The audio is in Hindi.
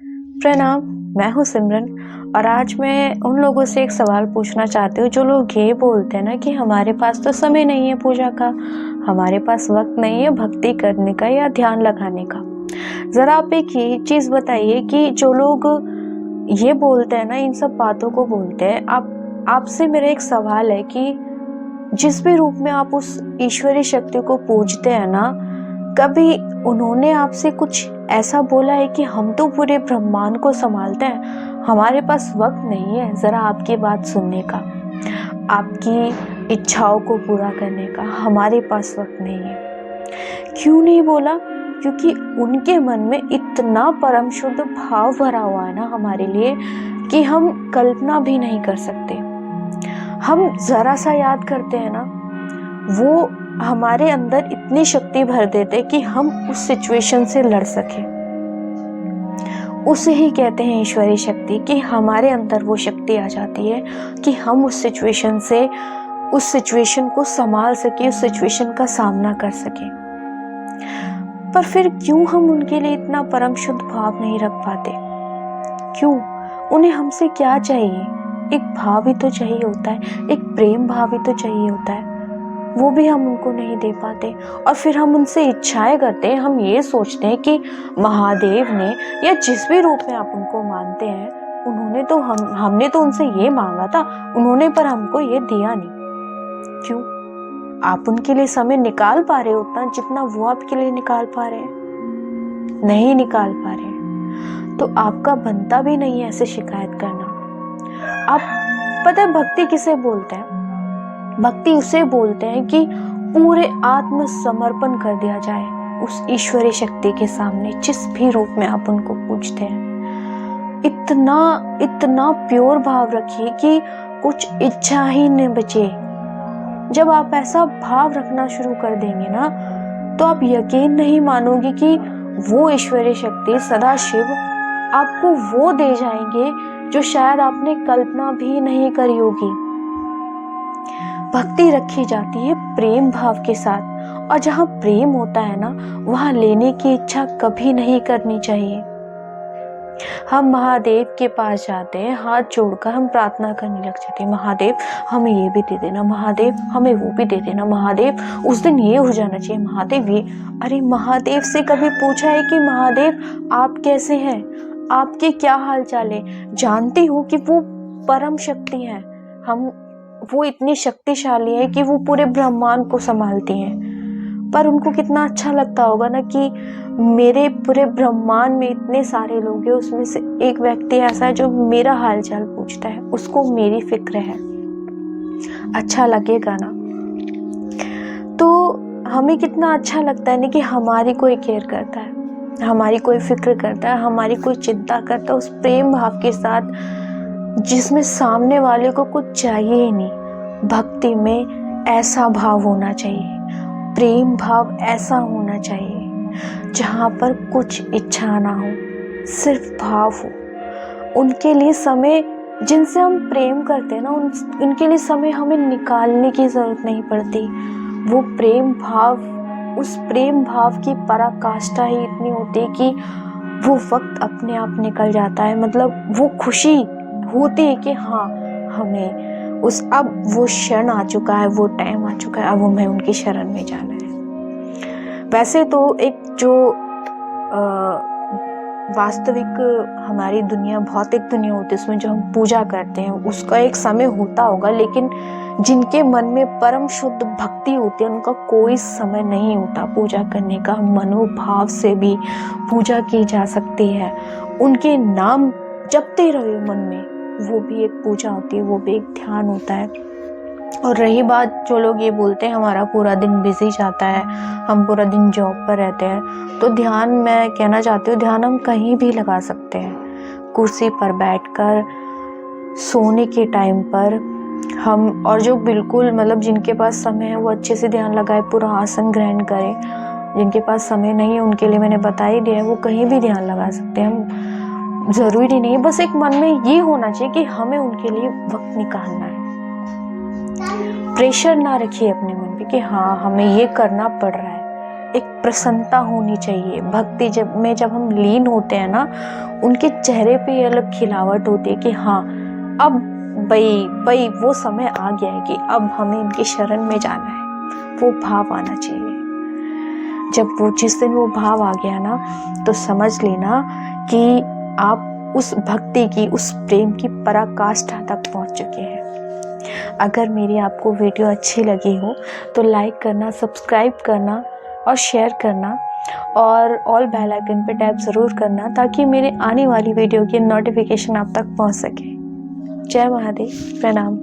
प्रणाम। मैं हूँ सिमरन और आज मैं उन लोगों से एक सवाल पूछना चाहती हूँ जो लोग ये बोलते हैं ना कि हमारे पास तो समय नहीं है पूजा का, हमारे पास वक्त नहीं है भक्ति करने का या ध्यान लगाने का। ज़रा आप एक ये चीज़ बताइए कि जो लोग ये बोलते हैं ना, इन सब बातों को बोलते हैं, आप आपसे मेरा एक सवाल है कि जिस भी रूप में आप उस ईश्वरीय शक्ति को पूजते हैं ना, कभी उन्होंने आपसे कुछ ऐसा बोला है कि हम तो पूरे ब्रह्मांड को संभालते हैं, हमारे पास वक्त नहीं है ज़रा आपकी बात सुनने का, आपकी इच्छाओं को पूरा करने का, हमारे पास वक्त नहीं है? क्यों नहीं बोला? क्योंकि उनके मन में इतना परम शुद्ध भाव भरा हुआ है ना हमारे लिए कि हम कल्पना भी नहीं कर सकते। हम जरा सा याद करते हैं ना, वो हमारे अंदर इतनी शक्ति भर देते कि हम उस सिचुएशन से लड़ सके। उसे ही कहते हैं ईश्वरीय शक्ति, कि हमारे अंदर वो शक्ति आ जाती है कि हम उस सिचुएशन को संभाल सके, उस सिचुएशन का सामना कर सके। पर फिर क्यों हम उनके लिए इतना परम शुद्ध भाव नहीं रख पाते? क्यों? उन्हें हमसे क्या चाहिए? एक भाव भी तो चाहिए होता है, एक प्रेम भाव भी तो चाहिए होता है, वो भी हम उनको नहीं दे पाते। और फिर हम उनसे इच्छाएं करते हैं, हम ये सोचते हैं कि महादेव ने या जिस भी रूप में आप उनको मानते हैं, उन्होंने तो हमने तो उनसे ये मांगा था, उन्होंने पर हमको ये दिया नहीं। क्यों? आप उनके लिए समय निकाल पा रहे हो उतना जितना वो आपके लिए निकाल पा रहे हैं? नहीं निकाल पा रहे हैं तो आपका बनता भी नहीं है ऐसे शिकायत करना। आप पता है भक्ति किसे बोलते हैं? भक्ति उसे बोलते हैं कि पूरे आत्मसमर्पण कर दिया जाए उस ईश्वरीय शक्ति के सामने, जिस भी रूप में आप उनको पूजते हैं। इतना इतना प्योर भाव रखिए कि कुछ इच्छा ही न बचे। जब आप ऐसा भाव रखना शुरू कर देंगे ना, तो आप यकीन नहीं मानोगे कि वो ईश्वरीय शक्ति सदाशिव आपको वो दे जाएंगे जो शायद आपने कल्पना भी नहीं करी होगी। भक्ति रखी जाती है प्रेम भाव के साथ, और जहाँ प्रेम होता है ना, वहाँ लेने की इच्छा कभी नहीं करनी चाहिए। हम महादेव के पास जाते हैं, हाथ जोड़कर हम प्रार्थना करने लग जाते हैं, महादेव हमें ये भी दे देना, महादेव हमें वो भी दे देना, महादेव उस दिन ये हो जाना चाहिए, महादेव ये। अरे महादेव से कभी पूछा है कि महादेव आप कैसे हैं, आपके क्या हाल चाल है? जानती हूँ कि वो परम शक्ति है, वो इतनी शक्तिशाली है कि वो पूरे ब्रह्मांड को संभालती हैं। पर उनको कितना अच्छा लगता होगा ना कि मेरे पूरे ब्रह्मांड में इतने सारे लोग हैं, उसमें से एक व्यक्ति ऐसा है जो मेरा हालचाल पूछता है, उसको मेरी फिक्र है। अच्छा लगेगा ना? तो हमें कितना अच्छा लगता है ना कि हमारी कोई केयर करता है, हमारी कोई फिक्र करता है, हमारी कोई चिंता करता है, उस प्रेम भाव के साथ जिसमें सामने वाले को कुछ चाहिए ही नहीं। भक्ति में ऐसा भाव होना चाहिए, प्रेम भाव ऐसा होना चाहिए जहाँ पर कुछ इच्छा ना हो, सिर्फ भाव हो। उनके लिए समय, जिनसे हम प्रेम करते हैं ना, उनके लिए समय हमें निकालने की जरूरत नहीं पड़ती। वो प्रेम भाव, उस प्रेम भाव की पराकाष्ठा ही इतनी होती है कि वो वक्त अपने आप निकल जाता है। मतलब वो खुशी होती है कि हाँ, हमें अब वो क्षण आ चुका है, वो टाइम आ चुका है, अब हमें उनकी शरण में जाना है। वैसे तो एक जो वास्तविक हमारी दुनिया, भौतिक दुनिया होती है, उसमें जो हम पूजा करते हैं उसका एक समय होता होगा, लेकिन जिनके मन में परम शुद्ध भक्ति होती है उनका कोई समय नहीं होता पूजा करने का। मनोभाव से भी पूजा की जा सकती है, उनके नाम जपते रहो मन में, वो भी एक पूजा होती है, वो भी एक ध्यान होता है। और रही बात जो लोग ये बोलते हैं हमारा पूरा दिन बिजी जाता है, हम पूरा दिन जॉब पर रहते हैं, तो ध्यान, मैं कहना चाहती हूँ, ध्यान हम कहीं भी लगा सकते हैं, कुर्सी पर बैठकर, सोने के टाइम पर हम। और जो बिल्कुल मतलब जिनके पास समय है वो अच्छे से ध्यान लगाए, पूरा आसन ग्रहण करें। जिनके पास समय नहीं है उनके लिए मैंने बता ही दिया है, वो कहीं भी ध्यान लगा सकते हैं। हम जरूरी नहीं है, बस एक मन में ये होना चाहिए कि हमें उनके लिए वक्त निकालना है। प्रेशर ना रखिए अपने मन पे कि हाँ हमें ये करना पड़ रहा है, एक प्रसन्नता होनी चाहिए। भक्ति जब हम लीन होते हैं ना, उनके चेहरे पे अलग खिलावट होती है कि हाँ, अब भाई वो समय आ गया है कि अब हमें इनकी शरण में जाना है। वो भाव आना चाहिए। जिस दिन वो भाव आ गया ना, तो समझ लेना कि आप उस भक्ति की, उस प्रेम की पराकाष्ठा तक पहुंच चुके हैं। अगर मेरी आपको वीडियो अच्छी लगी हो तो लाइक करना, सब्सक्राइब करना और शेयर करना, और ऑल बेल आइकन पे टैप ज़रूर करना ताकि मेरे आने वाली वीडियो की नोटिफिकेशन आप तक पहुंच सके। जय महादेव, प्रणाम।